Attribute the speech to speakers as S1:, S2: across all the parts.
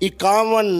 S1: 51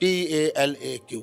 S1: TALAQ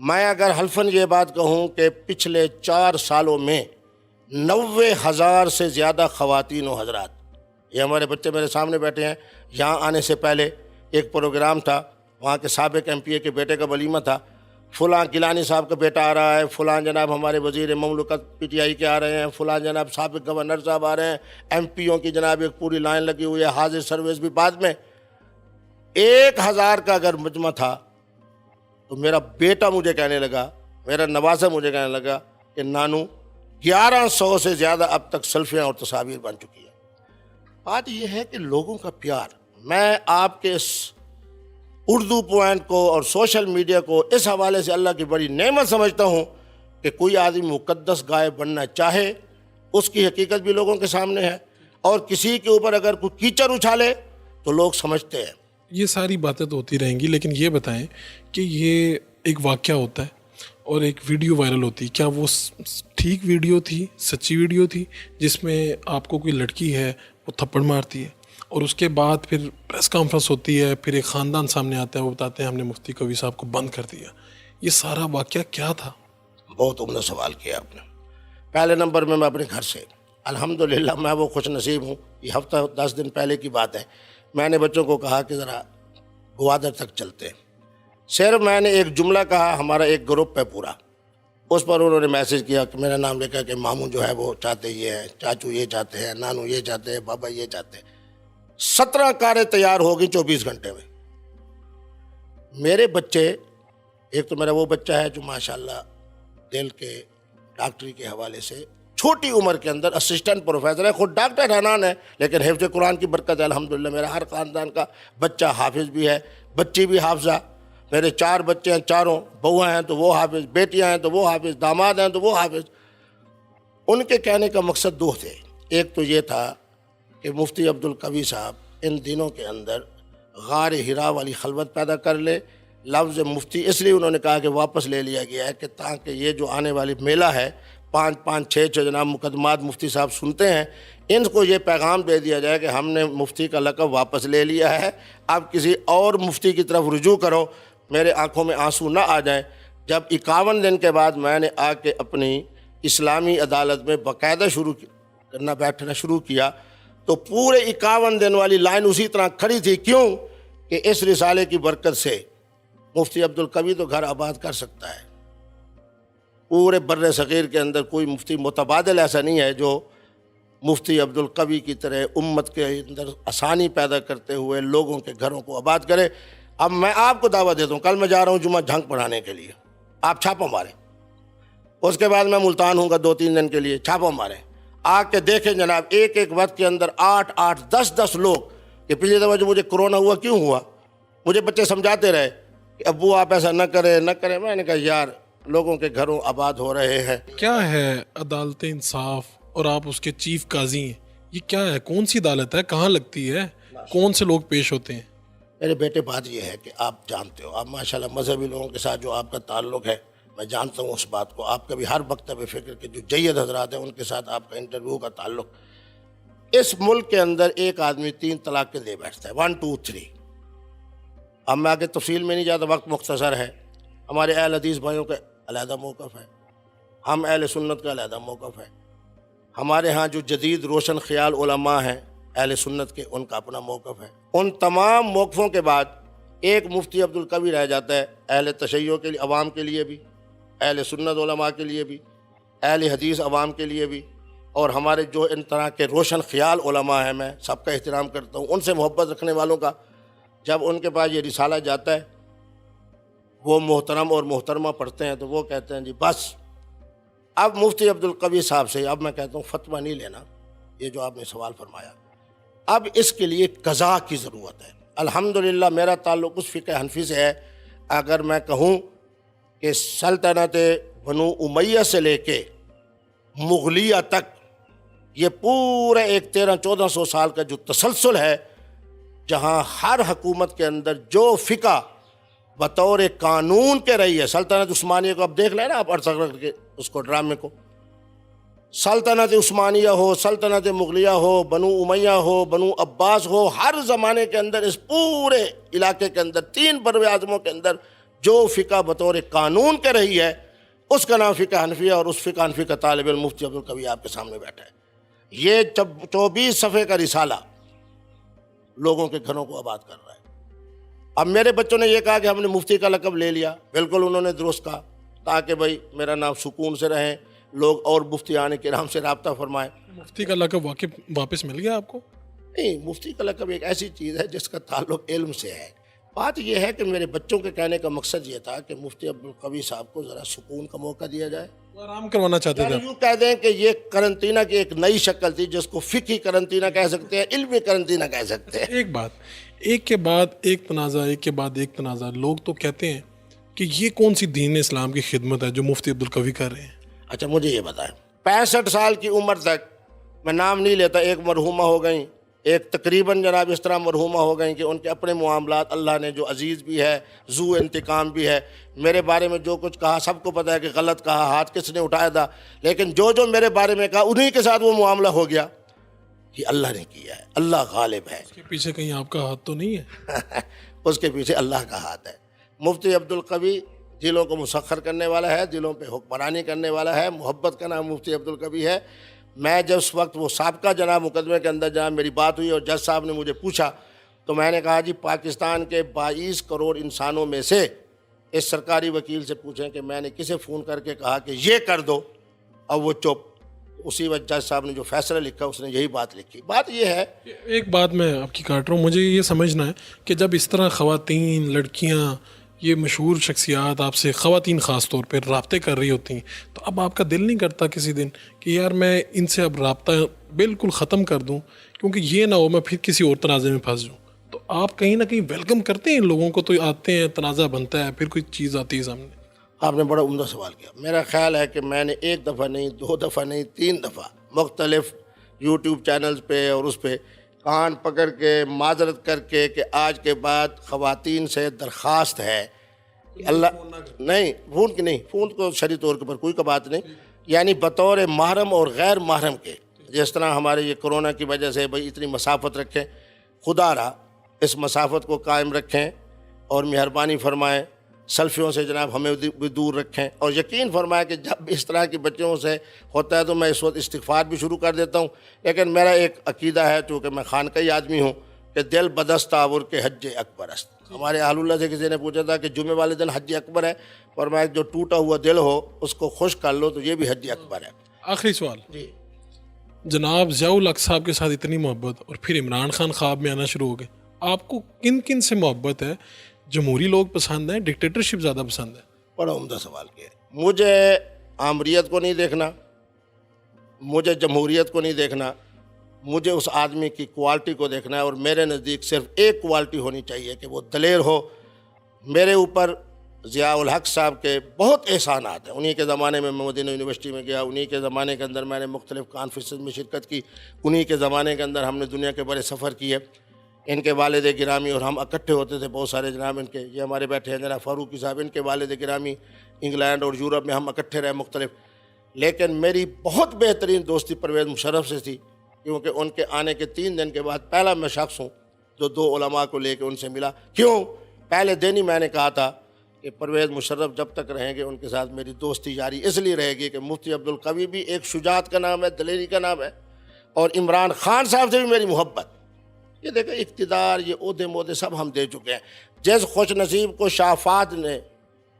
S1: میں اگر حلفاً یہ بات کہوں کہ پچھلے 4 سالوں میں 90,000 سے زیادہ خواتین و حضرات، یہ ہمارے بچے میرے سامنے بیٹھے ہیں، یہاں آنے سے پہلے ایک پروگرام تھا، وہاں کے سابق MP کے بیٹے کا ولیمہ تھا، فلاں گیلانی صاحب کا بیٹا آ رہا ہے، فلاں جناب ہمارے وزیر مملکت PTI کے آ رہے ہیں، فلاں جناب سابق گورنر صاحب آ رہے ہیں، MPوں کی جناب ایک پوری لائن لگی ہوئی ہے، حاضر سروس بھی بعد میں۔ 1,000 کا اگر مجمع تھا تو میرا بیٹا مجھے کہنے لگا، میرا نواسہ مجھے کہنے لگا کہ نانو 1100 سے زیادہ اب تک سیلفیاں اور تصاویر بن چکی ہیں۔ بات یہ ہے کہ لوگوں کا پیار، میں آپ کے اس اردو پوائنٹ کو اور سوشل میڈیا کو اس حوالے سے اللہ کی بڑی نعمت سمجھتا ہوں کہ کوئی آدمی مقدس گائے بننا چاہے، اس کی حقیقت بھی لوگوں کے سامنے ہے، اور کسی کے اوپر اگر کوئی کیچڑ اچھالے تو لوگ سمجھتے ہیں۔
S2: یہ ساری باتیں تو ہوتی رہیں گی، لیکن یہ بتائیں کہ یہ ایک واقعہ ہوتا ہے اور ایک ویڈیو وائرل ہوتی ہے، کیا وہ ٹھیک ویڈیو تھی، سچی ویڈیو تھی جس میں آپ کو کوئی لڑکی ہے وہ تھپڑ مارتی ہے، اور اس کے بعد پھر پریس کانفرنس ہوتی ہے، پھر ایک خاندان سامنے آتا ہے، وہ بتاتے ہیں ہم نے مفتی کوی صاحب کو بند کر دیا؟ یہ سارا واقعہ کیا تھا؟
S1: بہت عمدہ سوال کیا آپ نے۔ پہلے نمبر میں اپنے گھر سے الحمدللہ میں وہ خوش نصیب ہوں، یہ ہفتہ 10 دن پہلے کی بات ہے، میں نے بچوں کو کہا کہ ذرا گوادر تک چلتے ہیں، صرف میں نے ایک جملہ کہا، ہمارا ایک گروپ ہے پورا، اس پر انہوں نے میسج کیا کہ میرا نام لکھا کہ ماموں جو ہے وہ چاہتے یہ ہیں، چاچو یہ چاہتے ہیں، نانو یہ چاہتے ہیں، بابا یہ چاہتے ہیں۔ 17 کاریں تیار ہو گئی 24 گھنٹے میں۔ میرے بچے، ایک تو میرا وہ بچہ ہے جو ماشاءاللہ دل کے ڈاکٹری کے حوالے سے چھوٹی عمر کے اندر اسسٹنٹ پروفیسر ہے، خود ڈاکٹر حنان ہے، لیکن حفظ قرآن کی برکت ہے الحمدللہ، میرا ہر خاندان کا بچہ حافظ بھی ہے، بچی بھی حافظہ، میرے 4 بچے ہیں، چاروں بہویں ہیں تو وہ حافظ، بیٹیاں ہیں تو وہ حافظ، داماد ہیں تو وہ حافظ۔ ان کے کہنے کا مقصد 2 تھے، ایک تو یہ تھا کہ مفتی عبدالقوی صاحب ان دنوں کے اندر غار حرا والی خلوت پیدا کر لے، لفظ مفتی اس لیے انہوں نے کہا کہ واپس لے لیا گیا ہے کہ تاکہ یہ جو آنے والی میلہ ہے 5 6 جناب مقدمات مفتی صاحب سنتے ہیں، ان کو یہ پیغام دے دیا جائے کہ ہم نے مفتی کا لقب واپس لے لیا ہے، اب کسی اور مفتی کی طرف رجوع کرو، میرے آنکھوں میں آنسو نہ آ جائیں۔ جب 51 دن کے بعد میں نے آ کے اپنی اسلامی عدالت میں باقاعدہ بیٹھنا شروع کیا تو پورے 51 دن والی لائن اسی طرح کھڑی تھی، کیوں کہ اس رسالے کی برکت سے مفتی عبدالقوی تو گھر آباد کر سکتا ہے، پورے بر صغیر کے اندر کوئی مفتی متبادل ایسا نہیں ہے جو مفتی عبدالقوی کی طرح امت کے اندر آسانی پیدا کرتے ہوئے لوگوں کے گھروں کو آباد کرے۔ اب میں آپ کو دعوت دیتا ہوں، کل میں جا رہا ہوں جمعہ جھنگ پڑھانے کے لیے، آپ چھاپا ماریں، اس کے بعد میں ملتان ہوں گا 2-3 دن کے لیے، چھاپا ماریں، آ کے دیکھیں جناب ایک وقت کے اندر 8 10 لوگ، کہ پچھلی دفعہ جو مجھے کرونا ہوا کیوں ہوا، مجھے بچے سمجھاتے رہے کہ ابو آپ ایسا نہ کریں، میں نے کہا یار لوگوں کے گھروں آباد ہو رہے ہیں۔
S2: کیا ہے عدالت انصاف اور آپ اس کے چیف قاضی ہیں، یہ کیا ہے، کون سی عدالت ہے، کہاں لگتی ہے، کون سے لوگ پیش ہوتے ہیں؟
S1: میرے بیٹے بات یہ ہے کہ آپ جانتے ہو، آپ ماشاءاللہ مذہبی لوگوں کے ساتھ جو آپ کا تعلق ہے، میں جانتا ہوں اس بات کو، آپ کا بھی ہر مکتب فکر کے جو جید حضرات ہیں ان کے ساتھ آپ کا انٹرویو کا تعلق۔ اس ملک کے اندر ایک آدمی 3 طلاق کے دے بیٹھتا ہے، 1 2 3۔ اب میں آگے تفصیل میں نہیں جاتا، وقت مختصر ہے۔ ہمارے اہل حدیث بھائیوں کا علیحدہ موقف ہے، ہم اہل سنت کا علیحدہ موقف ہے، ہمارے ہاں جو جدید روشن خیال علماء ہیں اہل سنت کے، ان کا اپنا موقف ہے۔ ان تمام موقفوں کے بعد ایک مفتی عبدالقوی رہ جاتا ہے، اہل تشیع کے لیے، عوام کے لیے بھی، اہل سنت علماء کے لیے بھی، اہل حدیث عوام کے لیے بھی، اور ہمارے جو ان طرح کے روشن خیال علماء ہیں، میں سب کا احترام کرتا ہوں، ان سے محبت رکھنے والوں کا۔ جب ان کے پاس یہ رسالہ جاتا ہے، وہ محترم اور محترمہ پڑھتے ہیں تو وہ کہتے ہیں جی بس اب مفتی عبدالقوی صاحب سے، اب میں کہتا ہوں فتویٰ نہیں لینا، یہ جو آپ نے سوال فرمایا، اب اس کے لیے قضاء کی ضرورت ہے۔ الحمدللہ میرا تعلق اس فقہ حنفی سے ہے، اگر میں کہوں کہ سلطنت بنو امیہ سے لے کے مغلیہ تک یہ پورے ایک 1300-1400 سال کا جو تسلسل ہے، جہاں ہر حکومت کے اندر جو فقہ بطور قانون کے رہی ہے، سلطنت عثمانیہ کو اب دیکھ لیں نا آپ، ارسطو کے اس کو ڈرامے کو، سلطنت عثمانیہ ہو، سلطنت مغلیہ ہو، بنو امیہ ہو، بنو عباس ہو، ہر زمانے کے اندر اس پورے علاقے کے اندر 3 بر اعظموں کے اندر جو فقہ بطور قانون کے رہی ہے اس کا نام فقہ حنفیہ، اور اس فقہ حنفی کا طالب علم مفتی عبدالقوی آپ کے سامنے بیٹھا ہے۔ یہ 24 صفحے کا رسالہ لوگوں کے گھروں کو آباد کر رہا ہے۔ اب میرے بچوں نے یہ کہا کہ ہم نے مفتی کا لقب لے لیا، بالکل انہوں نے درست کہا، تاکہ بھائی میرا نام سکون سے رہے، لوگ اور مفتیان کرام سے رابطہ فرمائیں۔
S2: مفتی کا لقب واپس مل گیا آپ کو؟
S1: نہیں، مفتی کا لقب ایک ایسی چیز ہے جس کا تعلق علم سے ہے۔ بات یہ ہے کہ میرے بچوں کے کہنے کا مقصد یہ تھا کہ مفتی عبدالقوی صاحب کو ذرا سکون کا موقع دیا جائے،
S2: وہ آرام کروانا چاہتے تھے
S1: یعنی یوں کہہ دیں کہ یہ قرنطینہ کی ایک نئی شکل تھی جس کو فقہی قرنطینہ کہہ سکتے ہیں، علمی قرنطینہ کہہ سکتے ہیں۔
S2: ایک بات، ایک کے بعد ایک تنازع، ایک کے بعد ایک تنازع، لوگ تو کہتے ہیں کہ یہ کون سی دین اسلام کی خدمت ہے جو مفتی عبدالقوی کر رہے ہیں؟
S1: اچھا مجھے یہ بتائیں، 65 سال کی عمر تک، میں نام نہیں لیتا، ایک مرحومہ ہو گئیں، ایک تقریباً جناب اس طرح مرحومہ ہو گئیں کہ ان کے اپنے معاملات، اللہ نے جو عزیز بھی ہے، ذو انتقام بھی ہے، میرے بارے میں جو کچھ کہا سب کو پتہ ہے کہ غلط کہا، ہاتھ کس نے اٹھایا تھا، لیکن جو میرے بارے میں کہا انہی کے ساتھ وہ معاملہ ہو گیا۔ یہ اللہ نے کیا ہے، اللہ غالب ہے،
S2: اس کے پیچھے کہیں آپ کا ہاتھ تو نہیں ہے؟
S1: اس کے پیچھے اللہ کا ہاتھ ہے۔ مفتی عبدالقوی دلوں کو مسخر کرنے والا ہے، دلوں پہ حکمرانی کرنے والا ہے، محبت کا نام مفتی عبدالقوی ہے۔ میں جب اس وقت وہ سابقہ جناب مقدمے کے اندر جناب میری بات ہوئی اور جج صاحب نے مجھے پوچھا تو میں نے کہا جی پاکستان کے 22 کروڑ انسانوں میں سے اس سرکاری وکیل سے پوچھیں کہ میں نے کسے فون کر کے کہا کہ یہ کر دو، اب وہ چپ۔ اسی وقت جج صاحب نے جو فیصلہ لکھا اس نے یہی بات لکھی۔ بات یہ ہے،
S2: ایک بات میں آپ کی کاٹ رہا ہوں، مجھے یہ سمجھنا ہے کہ جب اس طرح خواتین، لڑکیاں، یہ مشہور شخصیات آپ سے، خواتین خاص طور پہ رابطے کر رہی ہوتی ہیں، تو اب آپ کا دل نہیں کرتا کسی دن کہ یار میں ان سے اب رابطہ بالکل ختم کر دوں، کیونکہ یہ نہ ہو میں پھر کسی اور تنازع میں پھنس جاؤں؟ تو آپ کہیں نہ کہیں ویلکم کرتے ہیں ان لوگوں کو، تو آتے ہیں، تنازع بنتا ہے، پھر کوئی چیز آتی ہے سامنے۔
S1: آپ نے بڑا عمدہ سوال کیا۔ میرا خیال ہے کہ میں نے 1 دفعہ نہیں، 2 دفعہ نہیں، 3 دفعہ مختلف یوٹیوب چینلز پہ اور اس پہ کان پکڑ کے معذرت کر کے کہ آج کے بعد خواتین سے درخواست ہے کہ اللہ نہیں، فون کی نہیں، فون کو شرعی طور کے پر کوئی کا بات نہیں، یعنی بطور محرم اور غیر محرم کے، جس طرح ہمارے یہ کرونا کی وجہ سے بھئی اتنی مسافت رکھیں، خدا را اس مسافت کو قائم رکھیں اور مہربانی فرمائیں، سیلفیوں سے جناب ہمیں بھی دور رکھیں، اور یقین فرمائیں کہ جب اس طرح کی بچوں سے ہوتا ہے تو میں اس وقت استغفار بھی شروع کر دیتا ہوں۔ لیکن میرا ایک عقیدہ ہے، چونکہ میں خانقاہی آدمی ہوں، کہ دل بدست آور کے حج اکبر است۔ ہمارے اہل اللہ سے کسی نے پوچھا تھا کہ جمعے والے دن حج اکبر ہے، فرمایا جو ٹوٹا ہوا دل ہو اس کو خوش کر لو تو یہ بھی حج اکبر ہے۔
S2: آخری سوال،
S1: جی،
S2: جناب ضیاء الحق صاحب کے ساتھ اتنی محبت اور پھر عمران خان خواب میں آنا شروع ہو گئے، آپ کو کن کن سے محبت ہے؟ جمہوری لوگ پسند ہیں، ڈکٹیٹرشپ زیادہ پسند ہے؟
S1: بڑا عمدہ سوال کیا ہے۔ مجھے آمریت کو نہیں دیکھنا، مجھے جمہوریت کو نہیں دیکھنا، مجھے اس آدمی کی کوالٹی کو دیکھنا ہے، اور میرے نزدیک صرف ایک کوالٹی ہونی چاہیے کہ وہ دلیر ہو۔ میرے اوپر ضیاء الحق صاحب کے بہت احسانات ہیں، انہی کے زمانے میں مدینہ یونیورسٹی میں گیا، انہی کے زمانے کے اندر میں نے مختلف کانفرنسز میں شرکت کی، انہی کے زمانے کے اندر ہم نے دنیا کے بڑے سفر کیے۔ ان کے والد گرامی اور ہم اکٹھے ہوتے تھے بہت سارے، جناب ان کے یہ ہمارے بیٹھے ہیں جناب فاروقی صاحب، ان کے والد گرامی انگلینڈ اور یورپ میں ہم اکٹھے رہے مختلف۔ لیکن میری بہت بہترین دوستی پرویز مشرف سے تھی، کیونکہ ان کے آنے کے 3 دن کے بعد پہلا میں شخص ہوں جو 2 علماء کو لے کے ان سے ملا۔ کیوں؟ پہلے دن ہی میں نے کہا تھا کہ پرویز مشرف جب تک رہیں گے ان کے ساتھ میری دوستی جاری اس لیے رہے گی کہ مفتی عبدالقوی بھی ایک شجاعت کا نام ہے، دلیری کا نام ہے، اور عمران خان صاحب سے بھی میری محبت۔ یہ دیکھیں اقتدار، یہ عہدے مودے سب ہم دے چکے ہیں۔ جس خوش نصیب کو شاہ فہد نے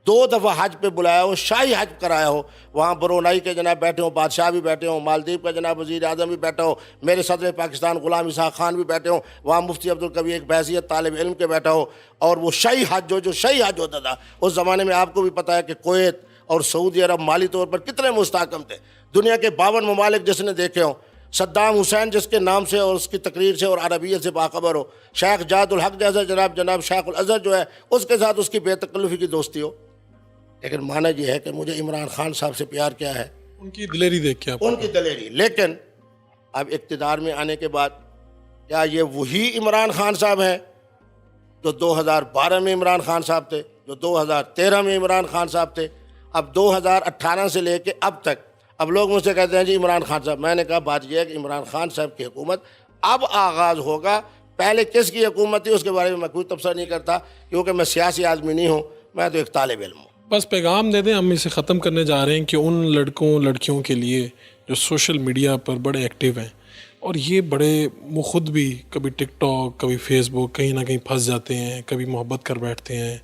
S1: 2 دفعہ حج پہ بلایا ہو، شاہی حج کرایا ہو، وہاں برونائی کے جناب بیٹھے ہوں، بادشاہ بھی بیٹھے ہوں، مالدیپ کا جناب وزیر اعظم بھی بیٹھا ہو، میرے صدر پاکستان غلام اسحاق خان بھی بیٹھے ہوں، وہاں مفتی عبدالقوی ایک بحیثیت طالب علم کے بیٹھا ہو، اور وہ شاہی حج جو شاہی حج ہوتا تھا اس زمانے میں، آپ کو بھی پتہ ہے کہ کویت اور سعودی عرب مالی طور پر کتنے مستحکم تھے، دنیا کے 52 ممالک جس نے دیکھے ہوں، صدام حسین جس کے نام سے اور اس کی تقریر سے اور عربیت سے باخبر ہو، شیخ جاد الحق جیسا جناب شیخ الازہر جو ہے اس کے ساتھ اس کی بے تکلفی کی دوستی ہو۔ لیکن مانا یہ ہے کہ مجھے عمران خان صاحب سے پیار کیا ہے،
S2: ان کی دلیری دیکھ کے آپ
S1: ان کی دلیری۔ لیکن اب اقتدار میں آنے کے بعد کیا یہ وہی عمران خان صاحب ہیں جو 2012 میں عمران خان صاحب تھے، جو 2013 میں عمران خان صاحب تھے؟ اب 2018 سے لے کے اب تک اب لوگ مجھ سے کہتے ہیں جی عمران خان صاحب، میں نے کہا بات یہ ہے کہ عمران خان صاحب کی حکومت اب آغاز ہوگا، پہلے کس کی حکومت تھی اس کے بارے میں میں کوئی تبصرہ نہیں کرتا، کیونکہ میں سیاسی آدمی نہیں ہوں، میں تو ایک طالب علم ہوں.
S2: بس پیغام دے دیں، ہم اسے ختم کرنے جا رہے ہیں کہ ان لڑکوں لڑکیوں کے لیے جو سوشل میڈیا پر بڑے ایکٹیو ہیں اور یہ بڑے وہ خود بھی کبھی ٹک ٹاک کبھی فیس بک کہیں نہ کہیں پھنس جاتے ہیں، کبھی محبت کر بیٹھتے ہیں،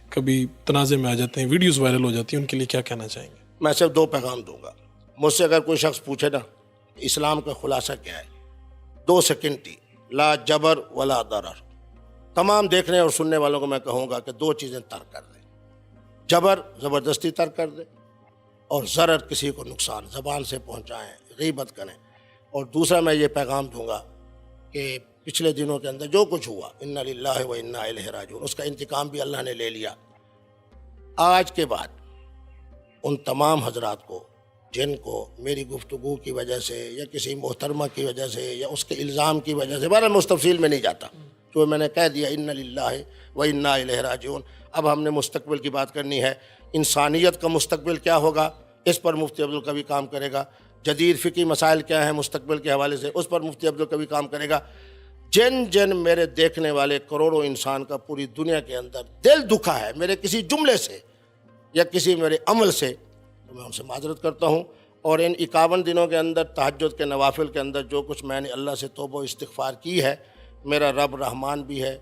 S2: کبھی تنازع میں آ جاتے ہیں، ویڈیوز وائرل ہو جاتی ہیں، ان کے لیے کیا کہنا چاہیں گے؟
S1: میں صرف 2 پیغام دوں گا. مجھ سے اگر کوئی شخص پوچھے نا اسلام کا خلاصہ کیا ہے، 2 سیکنڈ تھی، لا جبر ولا ضرر. تمام دیکھنے اور سننے والوں کو میں کہوں گا کہ 2 چیزیں ترک کر دیں. جبر زبردستی ترک کر دیں، اور ضرر کسی کو نقصان زبان سے پہنچائیں، غیبت کریں. اور دوسرا میں یہ پیغام دوں گا کہ پچھلے دنوں کے اندر جو کچھ ہوا، انا للہ و انا الیہ راجعون، اس کا انتقام بھی اللہ نے لے لیا. آج کے بعد ان تمام حضرات کو جن کو میری گفتگو کی وجہ سے یا کسی محترمہ کی وجہ سے یا اس کے الزام کی وجہ سے، بہرحال مستفصیل میں نہیں جاتا، جو میں نے کہہ دیا انا للہ و انا الیہ راجعون. اب ہم نے مستقبل کی بات کرنی ہے. انسانیت کا مستقبل کیا ہوگا، اس پر مفتی عبدالقوی کام کرے گا. جدید فقہی مسائل کیا ہیں مستقبل کے حوالے سے، اس پر مفتی عبدالقوی کام کرے گا. جن میرے دیکھنے والے کروڑوں انسان کا پوری دنیا کے اندر دل دکھا ہے میرے کسی جملے سے یا کسی میرے عمل سے، تو میں ان سے معذرت کرتا ہوں. اور ان 51 دنوں کے اندر تہجد کے نوافل کے اندر جو کچھ میں نے اللہ سے توبہ و استغفار کی ہے، میرا رب رحمان بھی ہے،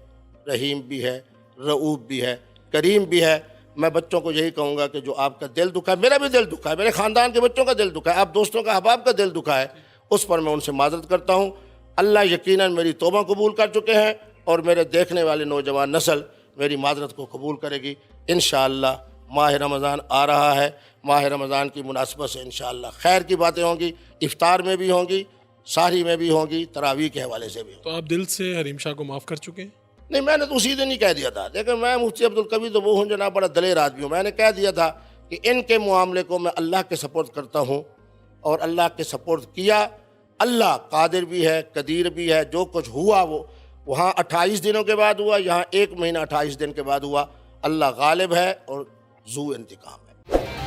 S1: رحیم بھی ہے، رؤوف بھی ہے، کریم بھی ہے. میں بچوں کو یہی کہوں گا کہ جو آپ کا دل دکھا ہے، میرا بھی دل دکھا ہے، میرے خاندان کے بچوں کا دل دکھا ہے، آپ دوستوں کا احباب کا دل دکھا ہے، اس پر میں ان سے معذرت کرتا ہوں. اللہ یقیناً میری توبہ قبول کر چکے ہیں اور میرے دیکھنے والے نوجوان نسل میری معذرت کو قبول کرے گی. انشاءاللہ ماہ رمضان آ رہا ہے، ماہ رمضان کی مناسبت سے انشاءاللہ خیر کی باتیں ہوں گی، افطار میں بھی ہوں گی، سحری میں بھی ہوں گی، تراویح کے حوالے سے بھی ہوں گی.
S2: تو آپ دل سے حریم شاہ کو معاف کر چکے ہیں؟
S1: نہیں، میں نے تو اسی دن ہی کہہ دیا تھا. لیکن میں مفتی عبدالقوی تو وہ ہوں جناب، بڑا دلیر آدمی ہوں. میں نے کہہ دیا تھا کہ ان کے معاملے کو میں اللہ کے سپورٹ کرتا ہوں، اور اللہ کے سپورٹ کیا. اللہ قادر بھی ہے، قدیر بھی ہے. جو کچھ ہوا وہ وہاں 28 دنوں کے بعد ہوا، یہاں 1 مہینہ 28 دن کے بعد ہوا. اللہ غالب ہے اور ذو انتقام ہے.